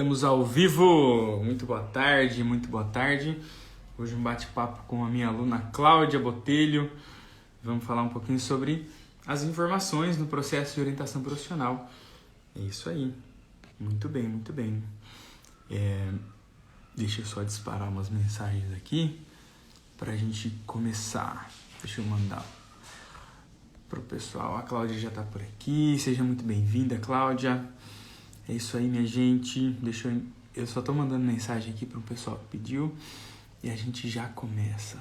Estamos ao vivo! Muito boa tarde, muito boa tarde. Hoje um bate-papo com a minha aluna Cláudia Botelho. Vamos falar um pouquinho sobre as informações no processo de orientação profissional. É isso aí. Muito bem, muito bem. Deixa eu só disparar umas mensagens aqui para a gente começar. Deixa eu mandar pro pessoal. A Cláudia já está por aqui. Seja muito bem-vinda, Cláudia. É isso aí, minha gente. Eu só tô mandando mensagem aqui pro pessoal que pediu e a gente já começa.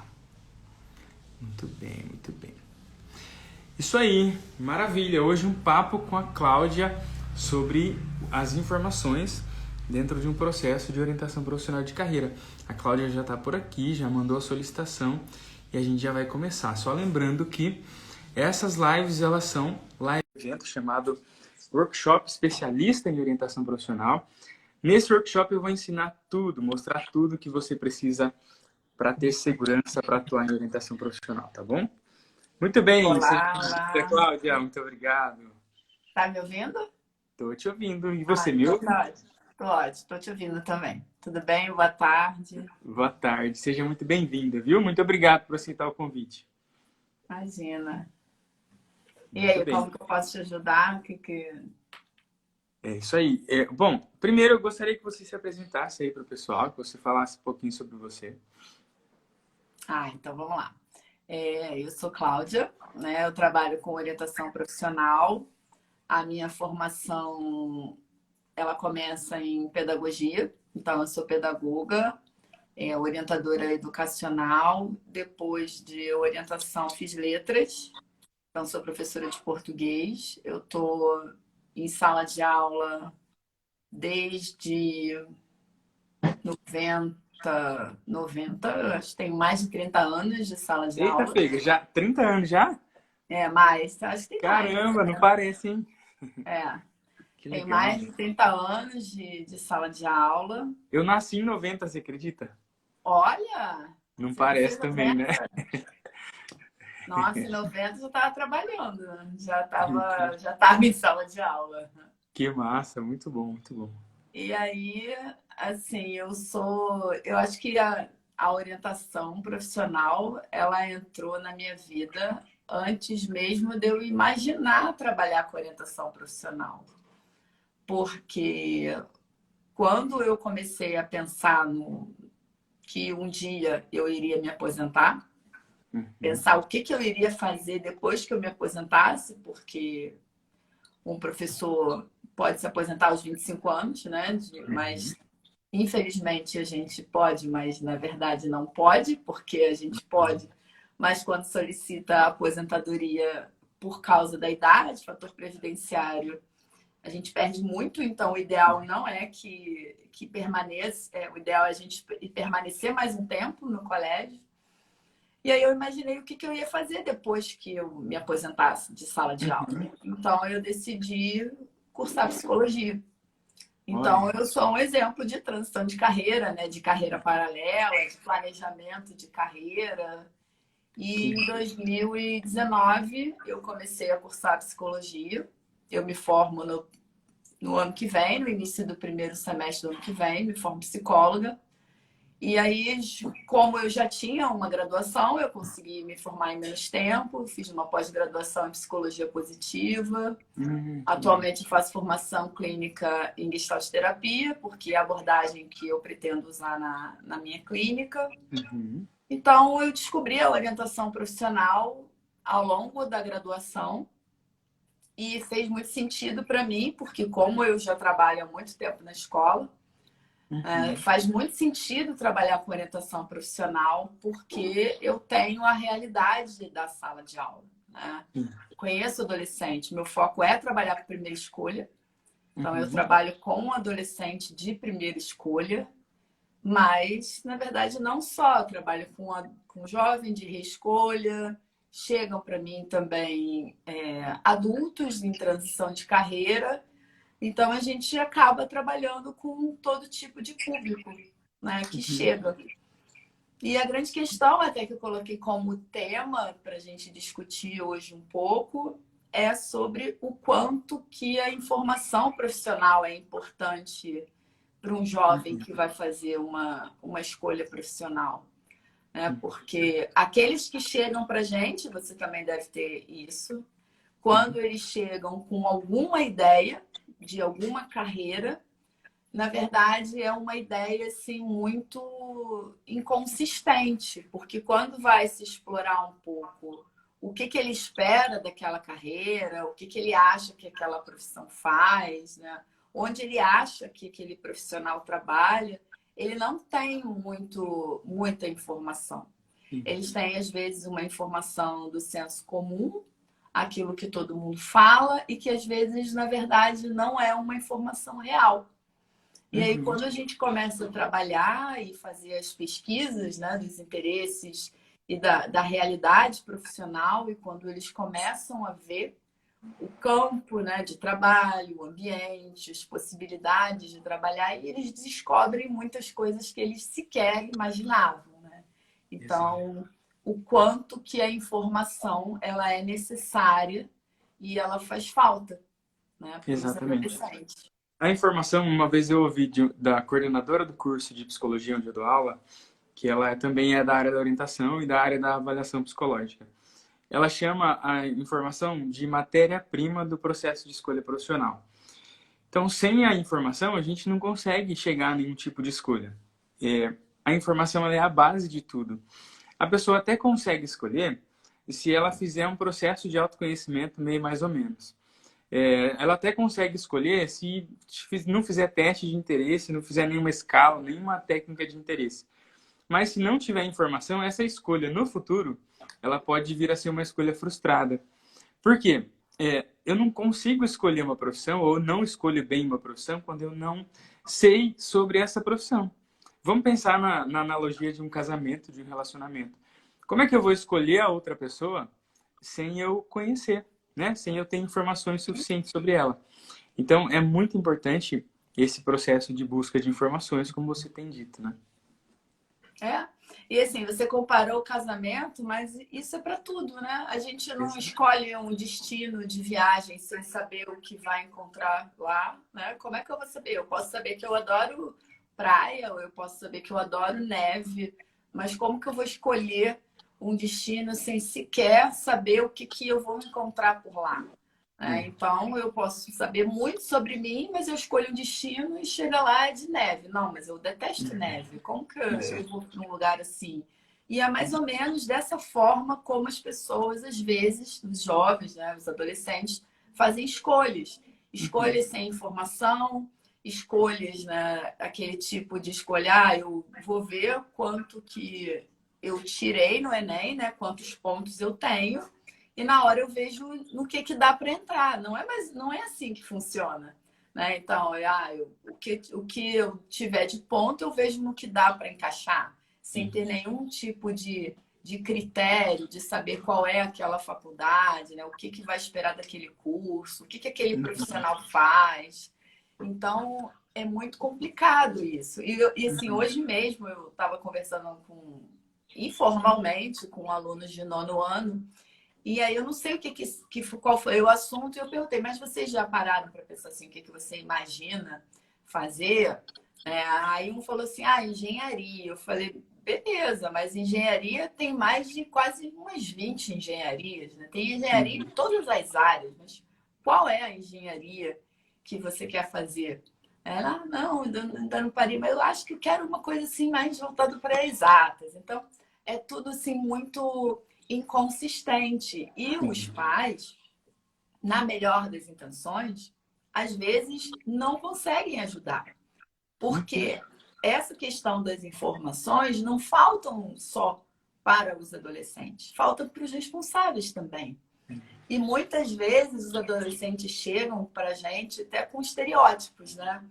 Muito bem, muito bem. Isso aí, maravilha. Hoje um papo com a Cláudia sobre as informações dentro de um processo de orientação profissional de carreira. A Cláudia já está por aqui, já mandou a solicitação e a gente já vai começar. Só lembrando que essas lives, elas são evento chamado Workshop Especialista em Orientação Profissional. Nesse workshop eu vou ensinar tudo, mostrar tudo que você precisa para ter segurança para atuar em orientação profissional, tá bom? Muito bem, Olá, olá. Cláudia, muito obrigado. Tá me ouvindo? Estou te ouvindo. E você me Então ouve? tá ótimo. Tô ótimo, tô te ouvindo também. Tudo bem? Boa tarde. Boa tarde, seja muito bem-vinda, viu? Muito obrigado por aceitar o convite. Imagina. E Muito aí, bem. como que eu posso te ajudar? É isso aí. Bom, primeiro eu gostaria que você se apresentasse aí para o pessoal, que você falasse um pouquinho sobre você. Então vamos lá. Eu sou Cláudia, né? Eu trabalho com orientação profissional. A minha formação, ela começa em pedagogia. Então, eu sou pedagoga, orientadora educacional. Depois de orientação, fiz letras. Então, sou professora de português. Eu estou em sala de aula desde 90, acho que tenho mais de 30 anos de sala de Eita, aula. Feiga, já 30 anos já? Mais, acho que tem mais. Caramba, não parece, hein? É, Que Tenho legal. mais de 30 anos de sala de aula. Eu nasci em 90, você acredita? Olha, Não você nasceu parece em também, né? 90? Nossa, em 90 eu já estava trabalhando, né? Já estava em sala de aula. Que massa, muito bom, muito bom. E aí, assim, eu acho que a orientação profissional, ela entrou na minha vida antes mesmo de eu imaginar trabalhar com orientação profissional. Porque quando eu comecei a pensar no que um dia eu iria me aposentar, pensar o que eu iria fazer depois que eu me aposentasse, porque um professor pode se aposentar aos 25 anos, né? Mas infelizmente a gente pode, mas na verdade não pode, porque a gente pode, mas quando solicita a aposentadoria por causa da idade, fator previdenciário, a gente perde muito. Então o ideal não é que permaneça, o ideal é a gente permanecer mais um tempo no colégio. E aí eu imaginei o que eu ia fazer depois que eu me aposentasse de sala de aula. Então eu decidi cursar psicologia. Então, Olha. eu sou um exemplo de transição de carreira, né? De carreira paralela, de planejamento de carreira. E em 2019, eu comecei a cursar psicologia. Eu me formo no ano que vem, no início do primeiro semestre do ano que vem, me formo psicóloga. E aí, como eu já tinha uma graduação, eu consegui me formar em menos tempo. Fiz uma pós-graduação em psicologia positiva. Atualmente faço formação clínica em Gestalt terapia, porque é a abordagem que eu pretendo usar na minha clínica. Então, eu descobri a orientação profissional ao longo da graduação e fez muito sentido para mim, porque como eu já trabalho há muito tempo na escola, faz muito sentido trabalhar com orientação profissional, porque eu tenho a realidade da sala de aula, né? Conheço adolescente, meu foco é trabalhar com primeira escolha. Então, eu trabalho com adolescente de primeira escolha, mas, na verdade, não só. Eu trabalho com jovem de reescolha, chegam para mim também adultos em transição de carreira. Então, a gente acaba trabalhando com todo tipo de público, né, que chega. E a grande questão, até que eu coloquei como tema para a gente discutir hoje um pouco, é sobre o quanto que a informação profissional é importante para um jovem que vai fazer uma escolha profissional, né? Porque aqueles que chegam para a gente, você também deve ter isso, quando eles chegam com alguma ideia de alguma carreira, na verdade é uma ideia assim muito inconsistente, porque quando vai se explorar um pouco o que ele espera daquela carreira, o que ele acha que aquela profissão faz, né? Onde ele acha que aquele profissional trabalha, ele não tem muita informação. Eles têm, às vezes, uma informação do senso comum, aquilo que todo mundo fala, e que, às vezes, na verdade, não é uma informação real. E aí, quando a gente começa a trabalhar e fazer as pesquisas, né, dos interesses e da realidade profissional, e quando eles começam a ver o campo, né, de trabalho, o ambiente, as possibilidades de trabalhar, e eles descobrem muitas coisas que eles sequer imaginavam, né? Então, o quanto que a informação ela é necessária e ela faz falta, né, para os adolescentes. A informação, uma vez eu ouvi da coordenadora do curso de psicologia onde eu dou aula, que ela também é da área da orientação e da área da avaliação psicológica. Ela chama a informação de matéria-prima do processo de escolha profissional. Então, sem a informação, a gente não consegue chegar a nenhum tipo de escolha. A informação ela é a base de tudo. A pessoa até consegue escolher se ela fizer um processo de autoconhecimento meio mais ou menos. Ela até consegue escolher se não fizer teste de interesse, não fizer nenhuma escala, nenhuma técnica de interesse. Mas se não tiver informação, essa escolha no futuro, ela pode vir a ser uma escolha frustrada. Por quê? Eu não consigo escolher uma profissão ou não escolho bem uma profissão quando eu não sei sobre essa profissão. Vamos pensar na analogia de um casamento, de um relacionamento. Como é que eu vou escolher a outra pessoa sem eu conhecer, né? Sem eu ter informações suficientes sobre ela? Então, é muito importante esse processo de busca de informações, como você tem dito, né? E assim, você comparou o casamento, mas isso é para tudo, né? A gente não escolhe um destino de viagem sem saber o que vai encontrar lá, né? Como é que eu vou saber? Eu posso saber que eu adoro praia, ou eu posso saber que eu adoro neve, mas como que eu vou escolher um destino sem sequer saber o que eu vou encontrar por lá? Então, eu posso saber muito sobre mim, mas eu escolho um destino e chega lá de neve. Não, mas eu detesto neve. Como que eu vou para um lugar assim? E é mais ou menos dessa forma como as pessoas, às vezes, os jovens, né, os adolescentes, fazem escolhas. Escolhas sem informação, escolhas, né, aquele tipo de escolha. Eu vou ver quanto que eu tirei no Enem, né, quantos pontos eu tenho. E na hora eu vejo no que dá para entrar. Não é assim que funciona, né? Então, o que eu tiver de ponto, eu vejo no que dá para encaixar, sem ter nenhum tipo de critério, de saber qual é aquela faculdade, né? O que vai esperar daquele curso, o que aquele profissional faz. Então, é muito complicado isso. E assim, hoje mesmo eu estava conversando informalmente com alunos de 9º ano. E aí eu não sei qual foi o assunto, e eu perguntei, mas vocês já pararam para pensar assim, o que você imagina fazer? Aí um falou assim, engenharia. Eu falei, beleza, mas engenharia tem mais de quase umas 20 engenharias, né? Tem engenharia em todas as áreas, mas qual é a engenharia que você quer fazer? Ela, não, ainda não parei, mas eu acho que eu quero uma coisa assim mais voltada para exatas. Então, é tudo assim muito inconsistente. E os pais, na melhor das intenções, às vezes não conseguem ajudar. Porque essa questão das informações não faltam só para os adolescentes, faltam para os responsáveis também. E muitas vezes os adolescentes chegam para a gente até com estereótipos, né?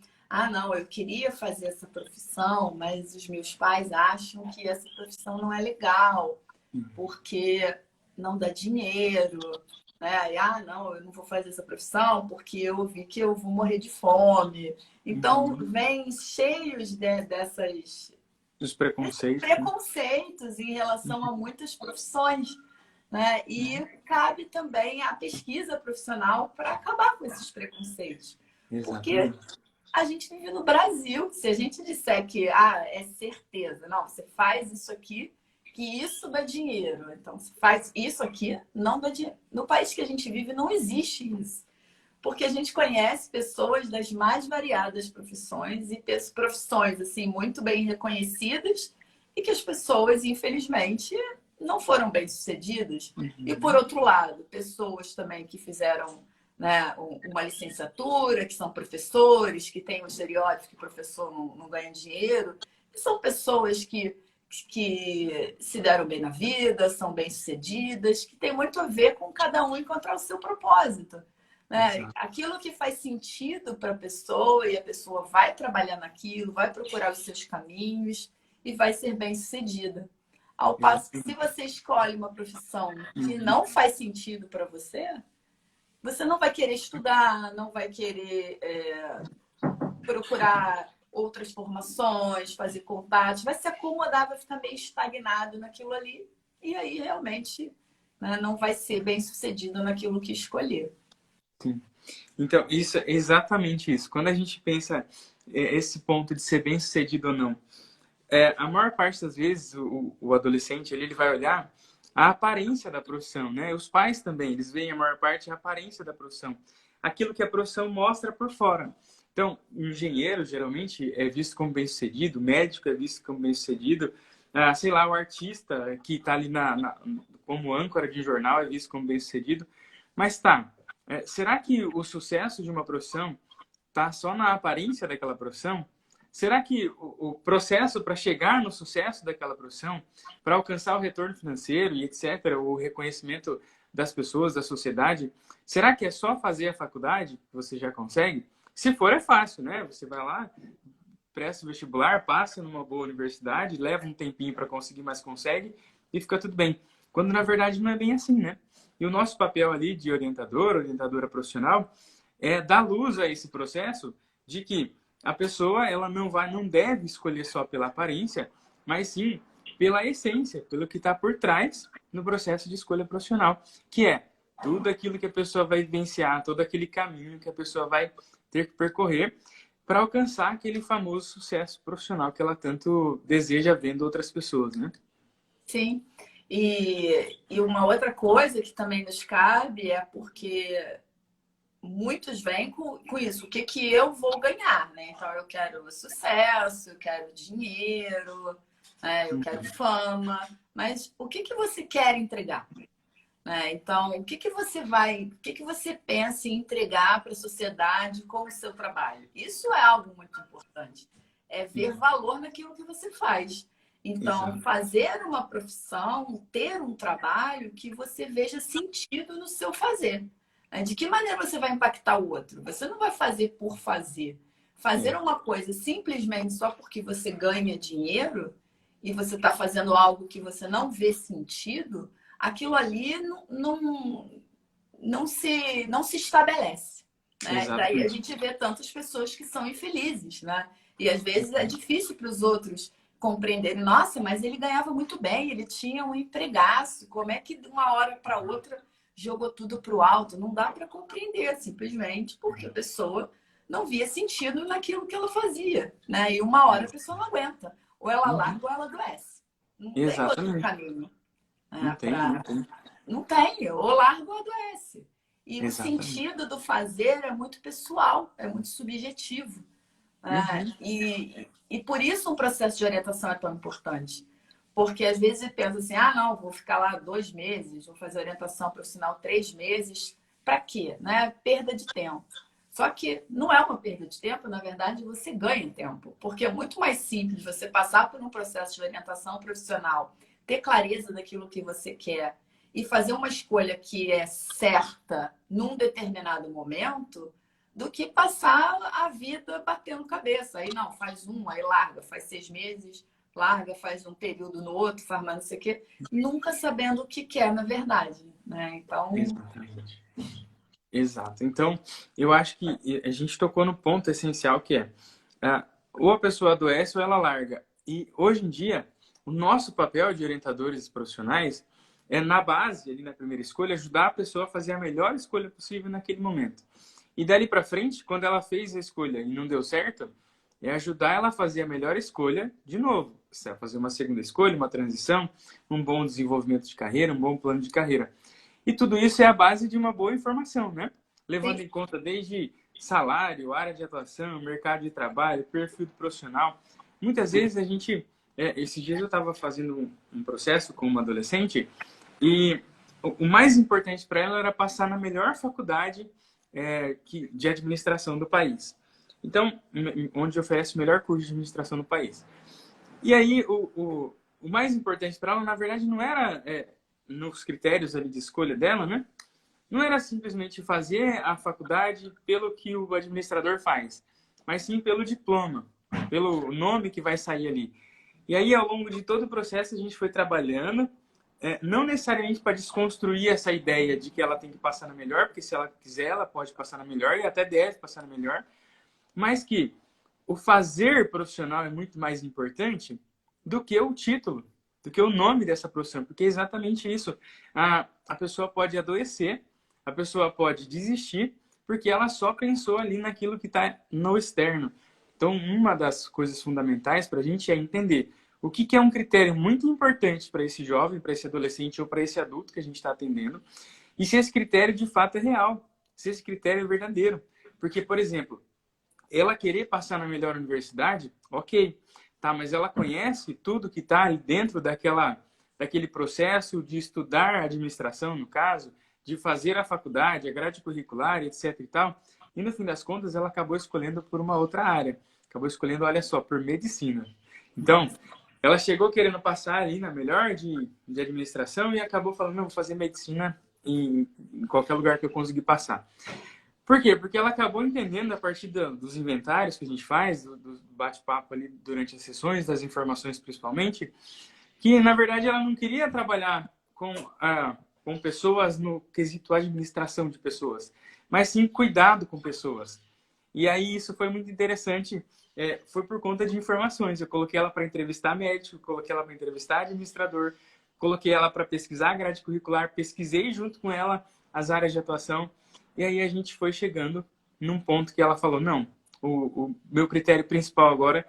Não, eu queria fazer essa profissão, mas os meus pais acham que essa profissão não é legal, porque não dá dinheiro, né? Não, eu não vou fazer essa profissão porque eu vi que eu vou morrer de fome. Então, vem cheios dos preconceitos, preconceitos em relação a muitas profissões, né? E cabe também a pesquisa profissional para acabar com esses preconceitos. Exatamente. Porque a gente vive no Brasil. Se a gente disser que é certeza, não, você faz isso aqui, que isso dá dinheiro. Então, você faz isso aqui, não dá dinheiro. No país que a gente vive, não existe isso. Porque a gente conhece pessoas das mais variadas profissões e profissões assim muito bem reconhecidas e que as pessoas, infelizmente, não foram bem-sucedidas. E, por outro lado, pessoas também que fizeram, né, uma licenciatura, que são professores, que têm o estereótipo que professor não ganha dinheiro, e são pessoas que se deram bem na vida, são bem-sucedidas, que tem muito a ver com cada um encontrar o seu propósito. Né? Aquilo que faz sentido para a pessoa e a pessoa vai trabalhar naquilo, vai procurar os seus caminhos e vai ser bem-sucedida. Ao passo que se você escolhe uma profissão que não faz sentido para você, você não vai querer estudar, não vai querer procurar outras formações, fazer contatos, vai se acomodar, vai ficar meio estagnado naquilo ali e aí realmente, né, não vai ser bem-sucedido naquilo que escolher. Sim. Então, isso é exatamente isso. Quando a gente pensa esse ponto de ser bem-sucedido ou não, a maior parte das vezes o adolescente ele vai olhar a aparência da profissão, né? Os pais também, eles veem a maior parte a aparência da profissão, aquilo que a profissão mostra por fora. Então, o engenheiro geralmente é visto como bem-sucedido, o médico é visto como bem-sucedido, sei lá, o artista que está ali como âncora de jornal é visto como bem-sucedido. Mas será que o sucesso de uma profissão está só na aparência daquela profissão? Será que o processo para chegar no sucesso daquela profissão, para alcançar o retorno financeiro e etc., o reconhecimento das pessoas, da sociedade, será que é só fazer a faculdade que você já consegue? Se for, é fácil, né? Você vai lá, presta o vestibular, passa numa boa universidade, leva um tempinho para conseguir, mas consegue e fica tudo bem. Quando, na verdade, não é bem assim, né? E o nosso papel ali de orientador, orientadora profissional, é dar luz a esse processo de que a pessoa ela não deve escolher só pela aparência, mas sim pela essência, pelo que está por trás no processo de escolha profissional, que é tudo aquilo que a pessoa vai vivenciar, todo aquele caminho que a pessoa vai ter que percorrer para alcançar aquele famoso sucesso profissional que ela tanto deseja vendo outras pessoas, né? Sim. E uma outra coisa que também nos cabe é porque muitos vêm com isso. O que eu vou ganhar, né? Então, eu quero sucesso, eu quero dinheiro, né? Eu quero fama. Mas o que você quer entregar? Né? Então, o que você pensa em entregar para a sociedade com o seu trabalho? Isso é algo muito importante. É ver valor naquilo que você faz. Então, Exato. fazer uma profissão, ter um trabalho que você veja sentido no seu fazer. De que maneira você vai impactar o outro? Você não vai fazer por fazer. Fazer uma coisa simplesmente só porque você ganha dinheiro e você está fazendo algo que você não vê sentido, aquilo ali não se estabelece. Né? Daí a gente vê tantas pessoas que são infelizes. Né? E às vezes é difícil para os outros compreenderem. Nossa, mas ele ganhava muito bem, ele tinha um empregaço. Como é que de uma hora para outra jogou tudo para o alto? Não dá para compreender, simplesmente porque a pessoa não via sentido naquilo que ela fazia. Né? E uma hora a pessoa não aguenta. Ou ela larga ou ela adoece. Não tem outro caminho. Não tem. Ou larga ou adoece. E o sentido do fazer é muito pessoal, é muito subjetivo. E por isso um processo de orientação é tão importante. Porque às vezes você pensa assim, não, vou ficar lá 2 meses, vou fazer orientação profissional 3 meses. Para quê? Né? Perda de tempo. Só que não é uma perda de tempo, na verdade você ganha tempo. Porque é muito mais simples você passar por um processo de orientação profissional, ter clareza daquilo que você quer e fazer uma escolha que é certa num determinado momento, do que passar a vida batendo cabeça. Aí não, faz aí larga, faz 6 meses, larga, faz um período no outro, faz mais não sei o quê, nunca sabendo o que quer na verdade. Né? Então... Exatamente. Exato. Então, eu acho que a gente tocou no ponto essencial que é ou a pessoa adoece ou ela larga. E hoje em dia, o nosso papel de orientadores profissionais é, na base, ali na primeira escolha, ajudar a pessoa a fazer a melhor escolha possível naquele momento. E dali para frente, quando ela fez a escolha e não deu certo, é ajudar ela a fazer a melhor escolha de novo. Você vai fazer uma segunda escolha, uma transição, um bom desenvolvimento de carreira, um bom plano de carreira. E tudo isso é a base de uma boa informação, né? Levando em conta desde salário, área de atuação, mercado de trabalho, perfil do profissional. Muitas vezes a gente... esses dias eu estava fazendo um processo com uma adolescente e o mais importante para ela era passar na melhor faculdade de administração do país. Então, onde oferece o melhor curso de administração no país. E aí, o mais importante para ela, na verdade, não era nos critérios ali de escolha dela, né? Não era simplesmente fazer a faculdade pelo que o administrador faz, mas sim pelo diploma, pelo nome que vai sair ali. E aí, ao longo de todo o processo, a gente foi trabalhando, não necessariamente para desconstruir essa ideia de que ela tem que passar na melhor, porque se ela quiser, ela pode passar na melhor e até deve passar na melhor, mas que o fazer profissional é muito mais importante do que o título, do que o nome dessa profissão, porque é exatamente isso. A pessoa pode adoecer, a pessoa pode desistir, porque ela só pensou ali naquilo que está no externo. Então, uma das coisas fundamentais para a gente é entender o que é um critério muito importante para esse jovem, para esse adolescente ou para esse adulto que a gente está atendendo, e se esse critério de fato é real, se esse critério é verdadeiro. Porque, por exemplo, ela querer passar na melhor universidade, ok, tá, mas ela conhece tudo que está ali dentro daquele processo de estudar administração, no caso, de fazer a faculdade, a grade curricular, etc e tal, e no fim das contas ela acabou escolhendo por uma outra área, acabou escolhendo, olha só, por medicina. Então, ela chegou querendo passar ali na melhor de administração e acabou falando, não, vou fazer medicina em qualquer lugar que eu conseguir passar. Por quê? Porque ela acabou entendendo a partir dos inventários que a gente faz, do bate-papo ali durante as sessões, das informações principalmente, que na verdade ela não queria trabalhar com pessoas no quesito administração de pessoas, mas sim cuidado com pessoas. E aí isso foi muito interessante, foi por conta de informações. Eu coloquei ela para entrevistar médico, coloquei ela para entrevistar administrador, coloquei ela para pesquisar a grade curricular, pesquisei junto com ela as áreas de atuação. E aí a gente foi chegando num ponto que ela falou, não, o meu critério principal agora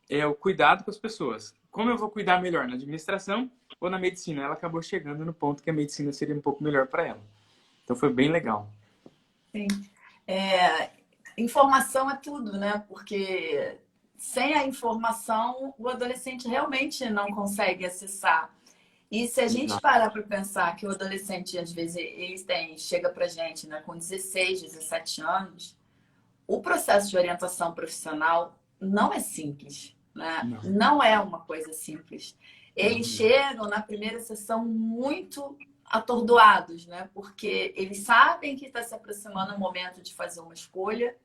é o cuidado com as pessoas. Como eu vou cuidar melhor, na administração ou na medicina? Ela acabou chegando no ponto que a medicina seria um pouco melhor para ela. Então foi bem legal. Sim. Informação é tudo, né? Porque sem a informação, o adolescente realmente não consegue acessar. E se a gente parar para pensar que o adolescente, às vezes, chega para a gente, né, com 16, 17 anos, o processo de orientação profissional não é simples, né? Não é uma coisa simples. Eles chegam na primeira sessão muito atordoados, né? Porque eles sabem que está se aproximando o momento de fazer uma escolha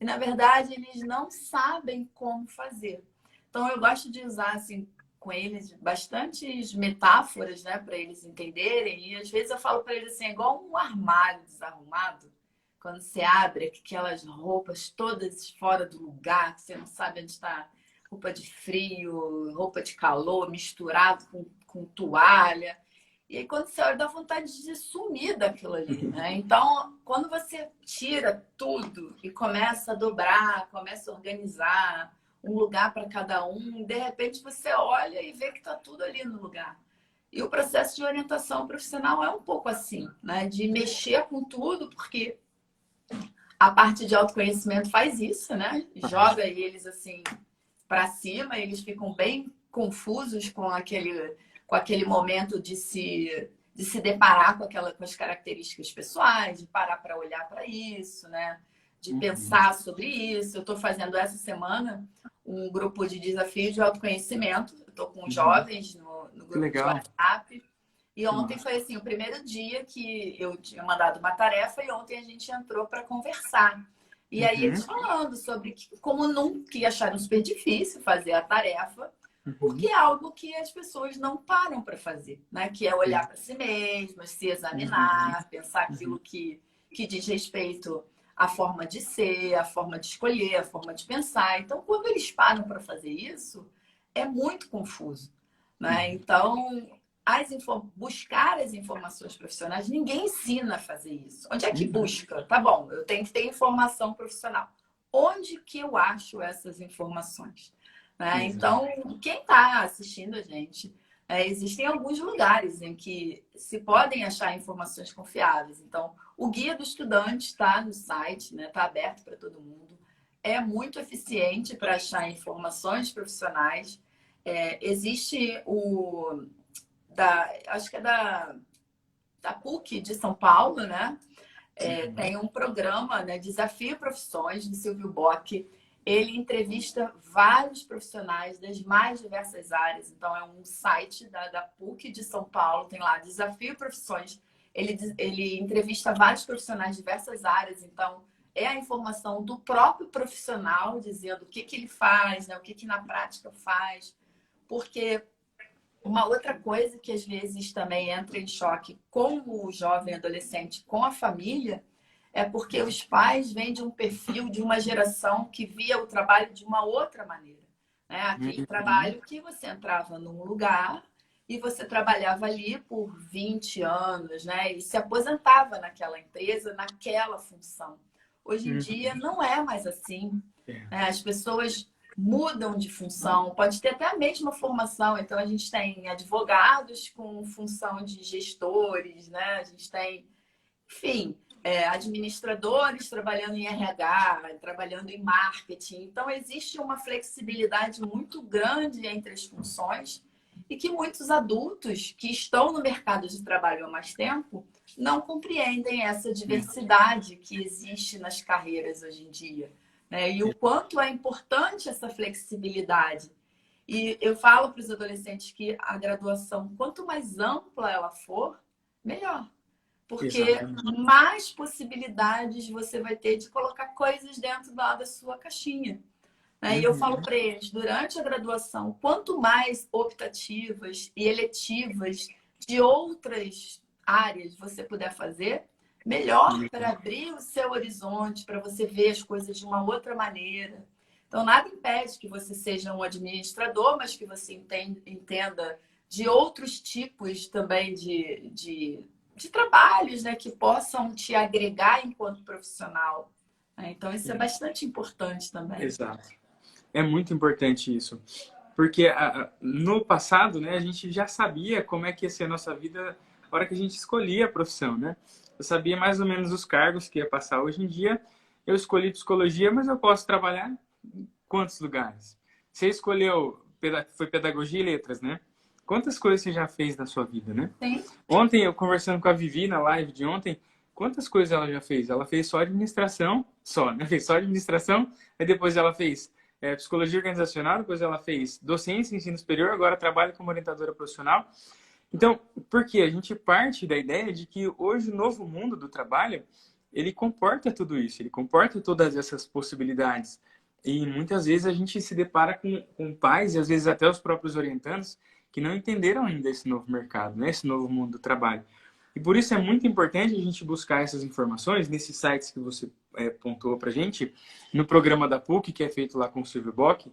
e, na verdade, eles não sabem como fazer. Então, eu gosto de usar, assim, com eles bastantes metáforas, né, para eles entenderem. E às vezes eu falo para eles assim, é igual um armário desarrumado, quando você abre aquelas roupas todas fora do lugar, que você não sabe onde está, roupa de frio, roupa de calor, misturado com toalha. E aí quando você olha, dá vontade de sumir daquilo ali, né? Então, quando você tira tudo e começa a dobrar, começa a organizar um lugar para cada um, de repente você olha e vê que está tudo ali no lugar. E o processo de orientação profissional é um pouco assim, né? De mexer com tudo, porque a parte de autoconhecimento faz isso, né? Joga eles assim para cima, eles ficam bem confusos com aquele momento de se deparar com as características pessoais, de parar para olhar para isso, né? De pensar sobre isso. Eu estou fazendo essa semana um grupo de desafio de autoconhecimento. Eu estou com jovens no grupo de WhatsApp. E ontem foi assim, o primeiro dia que eu tinha mandado uma tarefa e ontem a gente entrou para conversar. E aí eles falando sobre como nunca acharam super difícil fazer a tarefa, porque é algo que as pessoas não param para fazer, né? Que é olhar para si mesmas, se examinar, pensar aquilo que diz respeito à forma de ser, à forma de escolher, à forma de pensar. Então, quando eles param para fazer isso, é muito confuso, né? Então, buscar as informações profissionais, ninguém ensina a fazer isso. Onde é que busca? Tá bom, eu tenho que ter informação profissional. Onde que eu acho essas informações? Né? Então, quem está assistindo a gente, existem alguns lugares em que se podem achar informações confiáveis. Então, o Guia do Estudante está no site, né? Está aberto para todo mundo. É muito eficiente para achar informações profissionais. Existe acho que é da PUC de São Paulo, né? Tem um programa, né? Desafio Profissões, do Silvio Bock. Ele entrevista vários profissionais das mais diversas áreas. Então, é um site da PUC de São Paulo, tem lá Desafio Profissões. Ele entrevista vários profissionais de diversas áreas. Então, é a informação do próprio profissional, dizendo o que ele faz, né? O que na prática faz. Porque uma outra coisa que às vezes também entra em choque com o jovem adolescente, com a família, é porque os pais vêm de um perfil de uma geração que via o trabalho de uma outra maneira. Né? Aquele trabalho que você entrava num lugar e você trabalhava ali por 20 anos, né? E se aposentava naquela empresa, naquela função. Hoje em dia não é mais assim. Né? As pessoas mudam de função, pode ter até a mesma formação. Então, a gente tem advogados com função de gestores, né? A gente tem, enfim, administradores trabalhando em RH, trabalhando em marketing. Então, existe uma flexibilidade muito grande entre as funções e que muitos adultos que estão no mercado de trabalho há mais tempo não compreendem essa diversidade que existe nas carreiras hoje em dia. Né? E o quanto é importante essa flexibilidade. E eu falo para os adolescentes que a graduação, quanto mais ampla ela for, melhor. Porque mais possibilidades você vai ter de colocar coisas dentro da sua caixinha. Né? E eu falo para eles, durante a graduação, quanto mais optativas e eletivas de outras áreas você puder fazer, melhor para abrir o seu horizonte, para você ver as coisas de uma outra maneira. Então, nada impede que você seja um administrador, mas que você entenda de outros tipos também de trabalhos, né, que possam te agregar enquanto profissional. Então, isso é bastante importante também. Exato. É muito importante isso. Porque no passado, né, a gente já sabia como é que ia ser a nossa vida na hora que a gente escolhia a profissão, né? Eu sabia mais ou menos os cargos que ia passar. Hoje em dia, eu escolhi psicologia, mas eu posso trabalhar em quantos lugares? Você escolheu, foi pedagogia e letras, né? Quantas coisas você já fez na sua vida, né? Sim. Ontem, eu conversando com a Vivi na live de ontem, quantas coisas ela já fez? Ela fez só administração, né? Fez só administração, aí depois ela fez psicologia organizacional, depois ela fez docência e ensino superior, agora trabalha como orientadora profissional. Então, por quê? A gente parte da ideia de que hoje o novo mundo do trabalho, ele comporta tudo isso, ele comporta todas essas possibilidades. E muitas vezes a gente se depara com pais e às vezes até os próprios orientandos que não entenderam ainda esse novo mercado, né? Esse novo mundo do trabalho. E por isso é muito importante a gente buscar essas informações nesses sites que você pontuou pra gente, no programa da PUC, que é feito lá com o Silvio Bock,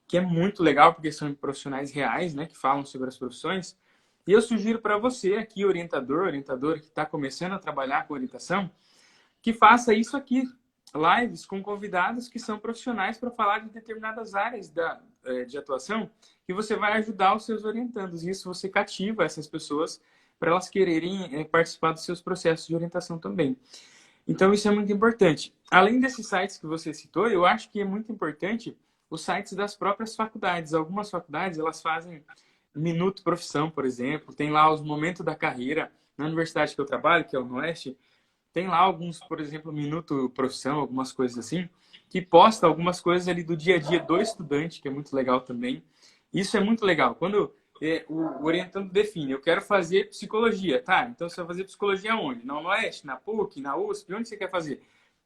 que é muito legal porque são profissionais reais, né? Que falam sobre as profissões. E eu sugiro para você aqui, orientadora que está começando a trabalhar com orientação, que faça isso aqui, lives com convidados que são profissionais para falar de determinadas áreas de atuação, e você vai ajudar os seus orientandos. E isso você cativa essas pessoas para elas quererem participar dos seus processos de orientação também. Então, isso é muito importante. Além desses sites que você citou, eu acho que é muito importante os sites das próprias faculdades. Algumas faculdades, elas fazem Minuto Profissão, por exemplo. Tem lá os momentos da carreira. Na universidade que eu trabalho, que é o Noeste, tem lá alguns, por exemplo, Minuto Profissão, algumas coisas assim, que posta algumas coisas ali do dia a dia do estudante, que é muito legal também. Isso é muito legal. Quando o orientando define, eu quero fazer psicologia, tá? Então você vai fazer psicologia onde? Na Oeste, na PUC, na USP, onde você quer fazer?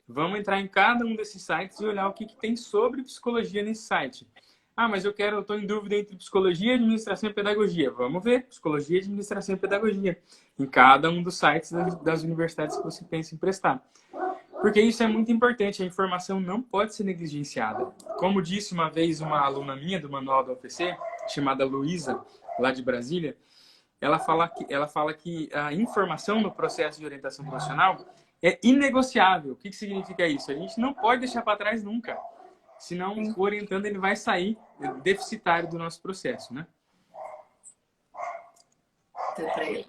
Vamos entrar em cada um desses sites e olhar o que tem sobre psicologia nesse site. Ah, mas eu estou em dúvida entre psicologia, administração e pedagogia. Vamos ver, psicologia, administração e pedagogia, em cada um dos sites das universidades que você pensa em prestar. Porque isso é muito importante, a informação não pode ser negligenciada. Como disse uma vez uma aluna minha do Manual da UFC, chamada Luísa, lá de Brasília, ela fala que a informação no processo de orientação profissional é inegociável. O que significa isso? A gente não pode deixar para trás nunca. Senão, o orientando ele vai sair deficitário do nosso processo, né?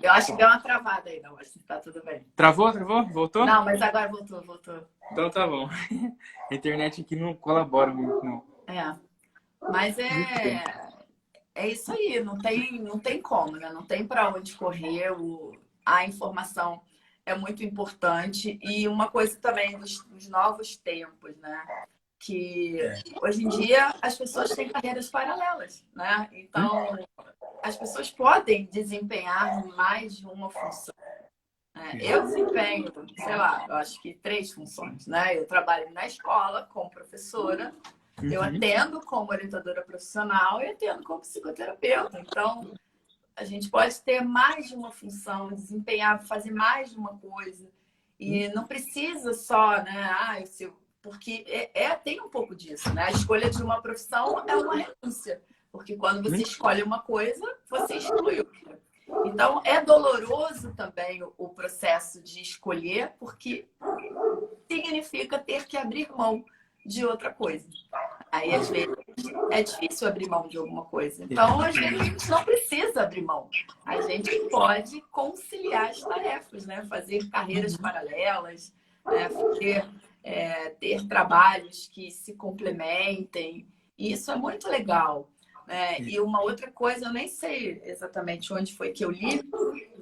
Eu acho que deu uma travada aí, não. Acho que tá tudo bem. Travou? Voltou? Não, mas agora voltou. Então tá bom. A internet aqui não colabora muito, não. Mas é isso aí. Não tem como, né? Não tem para onde correr. A informação é muito importante. E uma coisa também dos novos tempos, né? Que hoje em dia as pessoas têm carreiras paralelas, né? Então, as pessoas podem desempenhar mais de uma função. Eu desempenho, sei lá, eu acho que 3 funções, né? Eu trabalho na escola como professora, eu atendo como orientadora profissional e atendo como psicoterapeuta. Então, a gente pode ter mais de uma função, desempenhar, fazer mais de uma coisa. E não precisa só, né? Porque tem um pouco disso, né? A escolha de uma profissão é uma renúncia. Porque quando você escolhe uma coisa, você exclui outra. Então, é doloroso também o processo de escolher, porque significa ter que abrir mão de outra coisa. Aí, às vezes, é difícil abrir mão de alguma coisa. Então, às vezes, a gente não precisa abrir mão. A gente pode conciliar as tarefas, né? Fazer carreiras paralelas, né? Ter trabalhos que se complementem. E isso é muito legal. E uma outra coisa, eu nem sei exatamente onde foi que eu li,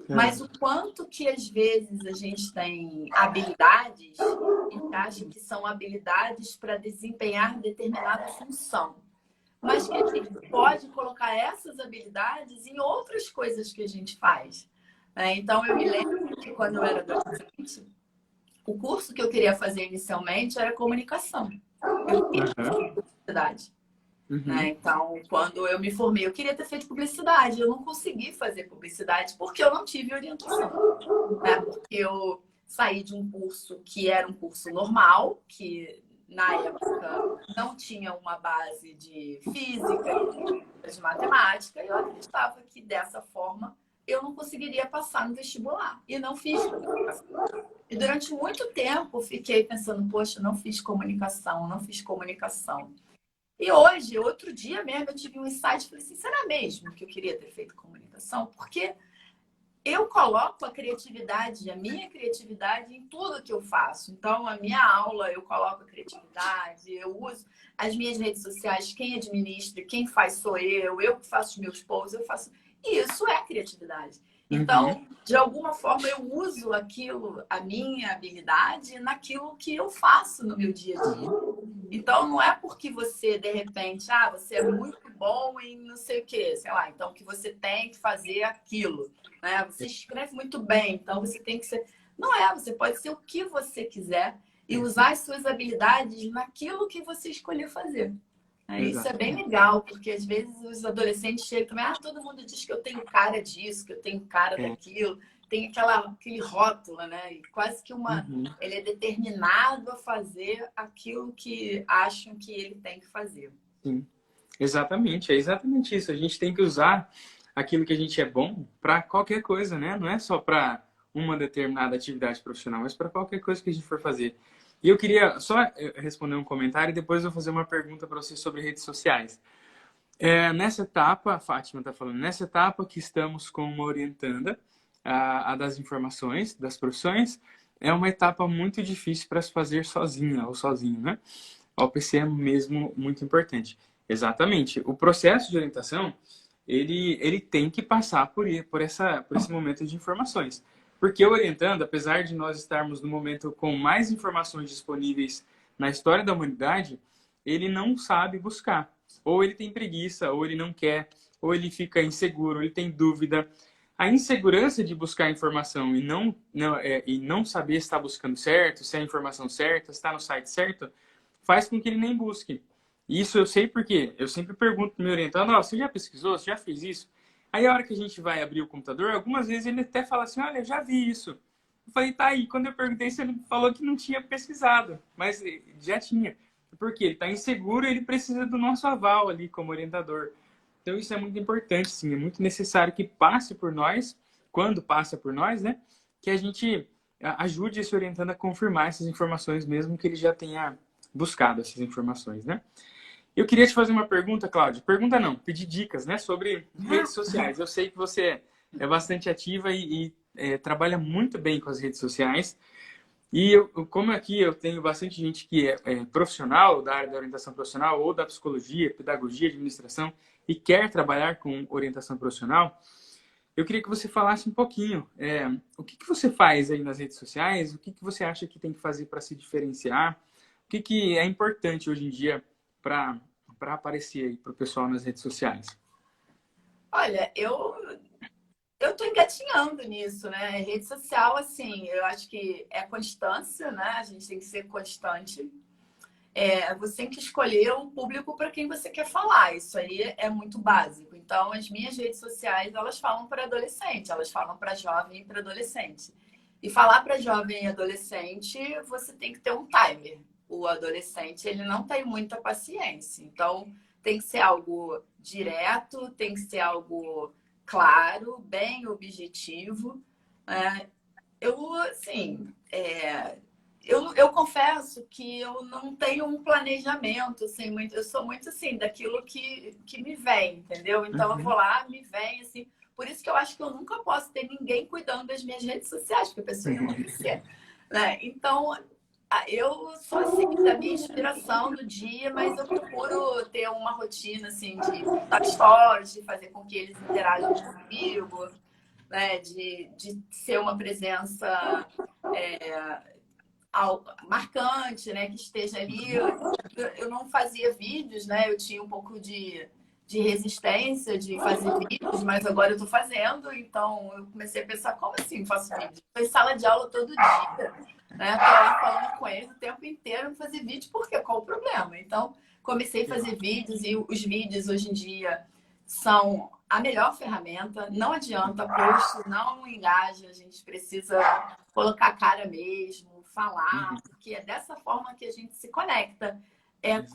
mas o quanto que às vezes a gente tem habilidades e acha que são habilidades para desempenhar determinada função. Mas que a gente pode colocar essas habilidades em outras coisas que a gente faz. Então, eu me lembro que quando eu era adolescente, o curso que eu queria fazer inicialmente era comunicação. Eu queria fazer publicidade. Então, quando eu me formei, eu queria ter feito publicidade. Eu não consegui fazer publicidade porque eu não tive orientação. Porque eu saí de um curso que era um curso normal, que na época não tinha uma base de física, de matemática, e eu acreditava que dessa forma eu não conseguiria passar no vestibular. E não fiz comunicação. E durante muito tempo fiquei pensando, poxa, não fiz comunicação. E hoje, outro dia mesmo, eu tive um insight e falei assim, será mesmo que eu queria ter feito comunicação? Porque eu coloco a criatividade, a minha criatividade em tudo que eu faço. Então, a minha aula, eu coloco a criatividade, eu uso as minhas redes sociais, quem administra, quem faz sou eu que faço os meus posts, eu faço... E isso é criatividade. Então, de alguma forma, eu uso aquilo, a minha habilidade, naquilo que eu faço no meu dia a dia. Então, não é porque você, de repente, você é muito bom em não sei o quê, sei lá, então que você tem que fazer aquilo, né? Você escreve muito bem, então você tem que ser... Não é, você pode ser o que você quiser e usar as suas habilidades naquilo que você escolher fazer. Isso é bem legal, porque às vezes os adolescentes chegam também, todo mundo diz que eu tenho cara disso, que eu tenho cara daquilo, tem aquele rótulo, né? E quase que ele é determinado a fazer aquilo que acham que ele tem que fazer. Sim, exatamente, é exatamente isso. A gente tem que usar aquilo que a gente é bom para qualquer coisa, né? Não é só para uma determinada atividade profissional, mas para qualquer coisa que a gente for fazer. E eu queria só responder um comentário e depois eu vou fazer uma pergunta para você sobre redes sociais. Nessa etapa, a Fátima está falando, nessa etapa que estamos com uma orientanda, a das informações, das profissões, é uma etapa muito difícil para se fazer sozinha ou sozinho, né? O PC é mesmo muito importante. Exatamente. O processo de orientação, ele tem que passar por esse momento de informações. Porque o orientando, apesar de nós estarmos no momento com mais informações disponíveis na história da humanidade, ele não sabe buscar. Ou ele tem preguiça, ou ele não quer, ou ele fica inseguro, ou ele tem dúvida. A insegurança de buscar informação e não saber se está buscando certo, se é a informação certa, se está no site certo, faz com que ele nem busque. Isso eu sei porque eu sempre pergunto para o meu orientando, você já pesquisou? Você já fez isso? Aí a hora que a gente vai abrir o computador, algumas vezes ele até fala assim, olha, já vi isso. Eu falei, tá aí. Quando eu perguntei, você falou que não tinha pesquisado, mas já tinha. Porque ele está inseguro e ele precisa do nosso aval ali como orientador. Então isso é muito importante, sim, é muito necessário que passe por nós, quando passa por nós, né? Que a gente ajude esse orientando a confirmar essas informações, mesmo que ele já tenha buscado essas informações, né? Eu queria te fazer uma pergunta, Cláudia. Pergunta não, pedir dicas, né, sobre redes sociais. Eu sei que você é bastante ativa e trabalha muito bem com as redes sociais. E como aqui eu tenho bastante gente que é profissional da área da orientação profissional ou da psicologia, pedagogia, administração e quer trabalhar com orientação profissional, eu queria que você falasse um pouquinho o que você faz aí nas redes sociais, o que você acha que tem que fazer para se diferenciar, o que é importante hoje em dia para aparecer aí para o pessoal nas redes sociais. Olha, eu tô engatinhando nisso, né? Rede social, assim, eu acho que é constância, né? A gente tem que ser constante. Você tem que escolher o público para quem você quer falar. Isso aí é muito básico. Então, as minhas redes sociais, elas falam para adolescente, elas falam para jovem e para adolescente. E falar para jovem e adolescente, você tem que ter um timer. O adolescente, ele não tem muita paciência. Então, tem que ser algo direto, tem que ser algo claro, bem objetivo. Assim, eu confesso que eu não tenho um planejamento, assim, eu sou muito assim, daquilo que me vem, entendeu? Então eu vou lá, me vem, assim. Por isso que eu acho que eu nunca posso ter ninguém cuidando das minhas redes sociais, porque a pessoa ia enlouquecer, né? Então, eu sou assim, da minha inspiração do dia, mas eu procuro ter uma rotina, assim, de postar stories, de fazer com que eles interajam comigo, né? De ser uma presença marcante, né, que esteja ali. Eu não fazia vídeos, né? Eu tinha um pouco de resistência de fazer vídeos, mas agora eu estou fazendo. Então eu comecei a pensar, como assim faço vídeo? Estou em sala de aula todo dia, né? Estou lá falando com eles o tempo inteiro, fazer vídeo, por quê? Qual o problema? Então comecei a fazer vídeos e os vídeos hoje em dia são a melhor ferramenta. Não adianta, post não engaja, a gente precisa colocar a cara mesmo, falar, porque é dessa forma que a gente se conecta.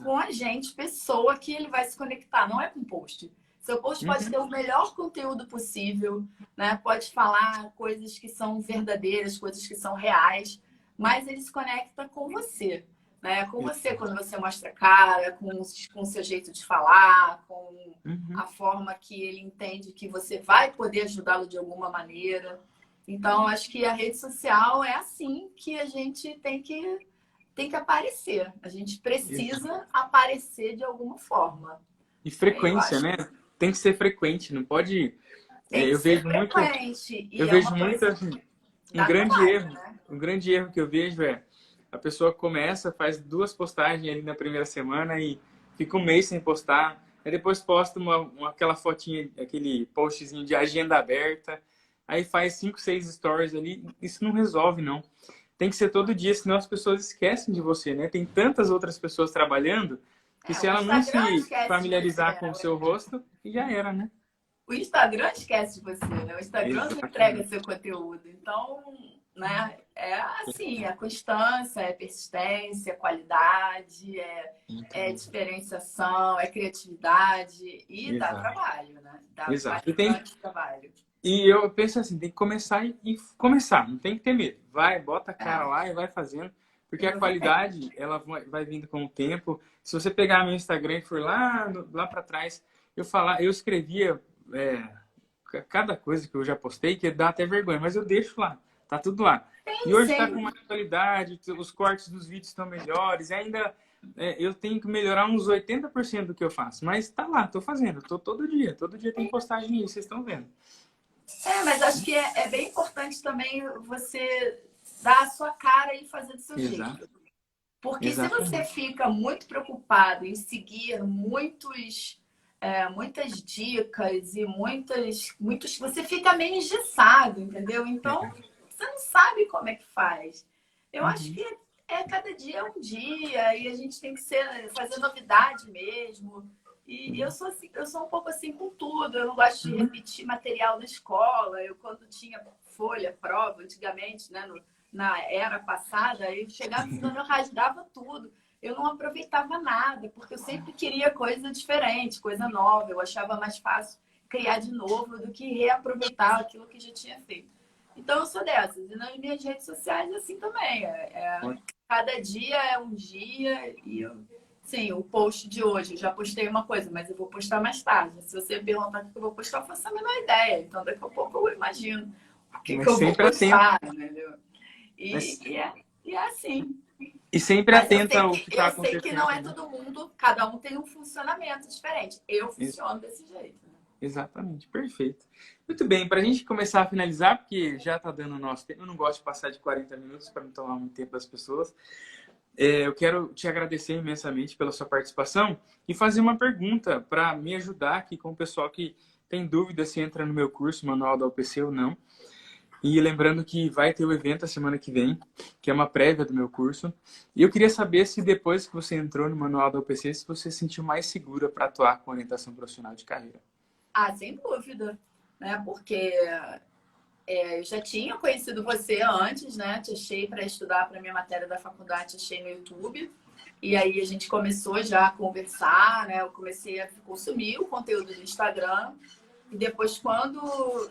Com a gente, pessoa, que ele vai se conectar, não é com post. Seu post pode ter o melhor conteúdo possível, né? Pode falar coisas que são verdadeiras, coisas que são reais, mas ele se conecta com você, né? Com você quando você mostra a cara, com o seu jeito de falar, com a forma que ele entende que você vai poder ajudá-lo de alguma maneira. Então, acho que a rede social é assim que a gente tem que aparecer. A gente precisa aparecer de alguma forma. E frequência, né? Tem que ser frequente, não pode. Tem que Eu ser vejo muito. frequente. Eu vejo muito assim, um grande erro. Né? Um grande erro que eu vejo é a pessoa começa, faz 2 postagens ali na primeira semana e fica um mês sem postar. Aí depois posta aquela fotinha, aquele postzinho de agenda aberta. Aí faz 5, 6 stories ali. Isso não resolve, não. Tem que ser todo dia, senão as pessoas esquecem de você, né? Tem tantas outras pessoas trabalhando que se ela não se familiarizar com o seu rosto, já era, né? O Instagram esquece de você, né? O Instagram não entrega seu conteúdo. Então, né? É assim, a constância, é persistência, é qualidade, é diferenciação, é criatividade e dá trabalho, né? Dá bastante trabalho. E eu penso assim, tem que começar e começar, não tem que ter medo. Vai, bota a cara lá e vai fazendo, porque a qualidade, ela vai vindo com o tempo. Se você pegar meu Instagram e for lá para trás, eu escrevia cada coisa que eu já postei, que dá até vergonha, mas eu deixo lá, tá tudo lá. E hoje está com mais qualidade, os cortes dos vídeos estão melhores, ainda eu tenho que melhorar uns 80% do que eu faço, mas tá lá, tô fazendo, tô todo dia tem postagem aí, vocês estão vendo. Mas acho que é bem importante também você dar a sua cara e fazer do seu jeito. Porque se você fica muito preocupado em seguir muitas dicas e você fica meio engessado, entendeu? Então, você não sabe como é que faz. Eu acho que cada dia é um dia e a gente tem que fazer novidade mesmo. E eu sou um pouco assim com tudo. Eu não gosto de repetir material na escola. Eu, quando tinha folha, prova, antigamente, né, na era passada, eu chegava no eu rasgava tudo. eu não aproveitava nada, porque eu sempre queria coisa diferente, coisa nova. Eu achava mais fácil criar de novo do que reaproveitar aquilo que já tinha feito. Então, eu sou dessas. E nas minhas redes sociais, assim também. Cada dia é um dia. E sim, o post de hoje, eu já postei uma coisa, mas eu vou postar mais tarde. Se você perguntar o que eu vou postar, eu faço a menor ideia. Então, daqui a pouco eu imagino o que eu vou postar, entendeu? E é assim. E sempre Mas atenta ao que está eu acontecendo. sei que não é todo mundo, cada um tem um funcionamento diferente. Eu funciono desse jeito. Exatamente, perfeito. Muito bem, para a gente começar a finalizar, porque já está dando o nosso tempo, eu não gosto de passar de 40 minutos para não tomar muito tempo das pessoas. Eu quero te agradecer imensamente pela sua participação e fazer uma pergunta para me ajudar aqui com o pessoal que tem dúvida se entra no meu curso, Manual da UPC ou não. E lembrando que vai ter o evento a semana que vem, que é uma prévia do meu curso. E eu queria saber se depois que você entrou no Manual da UPC, se você se sentiu mais segura para atuar com orientação profissional de carreira. Sem dúvida, né? Porque eu já tinha conhecido você antes, né? Te achei para estudar para minha matéria da faculdade, te achei no YouTube. E aí a gente começou já a conversar, né? Eu comecei a consumir o conteúdo do Instagram. E depois, quando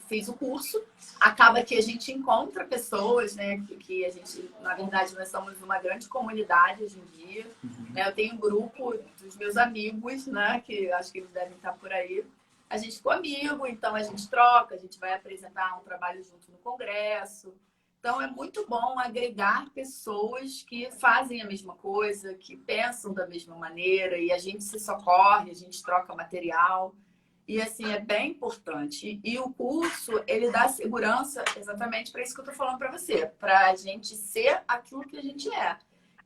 fiz o curso, acaba que a gente encontra pessoas, né? Que a gente, na verdade, nós somos uma grande comunidade hoje em dia. Né? Eu tenho um grupo dos meus amigos, né? Que acho que eles devem estar por aí. A gente ficou amigo, então a gente troca, a gente vai apresentar um trabalho junto no congresso. Então é muito bom agregar pessoas que fazem a mesma coisa, que pensam da mesma maneira, e a gente se socorre, a gente troca material. E, assim, é bem importante. E o curso, ele dá segurança exatamente para isso que eu estou falando para você. Para a gente ser aquilo que a gente é.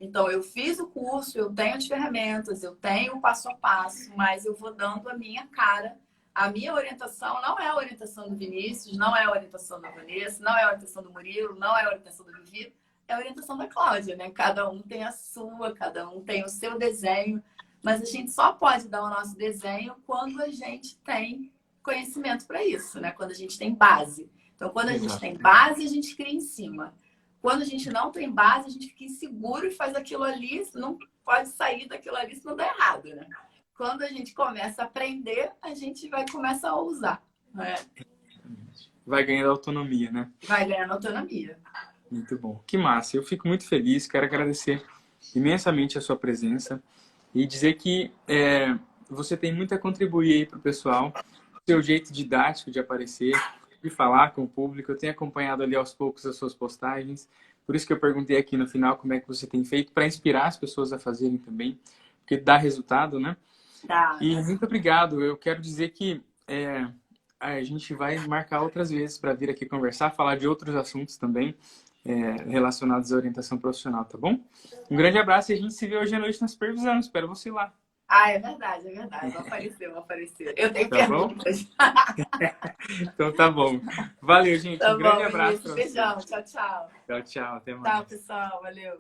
Então, eu fiz o curso, eu tenho as ferramentas, eu tenho o passo a passo, mas eu vou dando a minha cara. A minha orientação não é a orientação do Vinícius, não é a orientação da Vanessa, não é a orientação do Murilo, não é a orientação do Vivi, é a orientação da Cláudia, né? Cada um tem a sua, cada um tem o seu desenho. Mas a gente só pode dar o nosso desenho quando a gente tem conhecimento para isso, né? Quando a gente tem base. Então, quando a gente tem base, a gente cria em cima. Quando a gente não tem base, a gente fica inseguro e faz aquilo ali, não pode sair daquilo ali se não der errado, né? Quando a gente começa a aprender, a gente começa a usar. Né? Vai ganhando autonomia, né? Vai ganhando autonomia. Muito bom. Que massa. Eu fico muito feliz. Quero agradecer imensamente a sua presença. E dizer que você tem muito a contribuir aí para o pessoal, o seu jeito didático de aparecer, de falar com o público. Eu tenho acompanhado ali aos poucos as suas postagens, por isso que eu perguntei aqui no final como é que você tem feito para inspirar as pessoas a fazerem também, porque dá resultado, né? Tá. E muito obrigado. Eu quero dizer que a gente vai marcar outras vezes para vir aqui conversar, falar de outros assuntos também, relacionados à orientação profissional, tá bom? Um grande abraço e a gente se vê hoje à noite na supervisão. Espero você lá. É verdade, é verdade. Vou aparecer. Eu tenho tá perguntas. Então tá bom. Valeu, gente. Tá um grande bom, abraço. Beijão. Tchau, tchau. Tchau, tchau. Até mais. Tchau, pessoal. Valeu.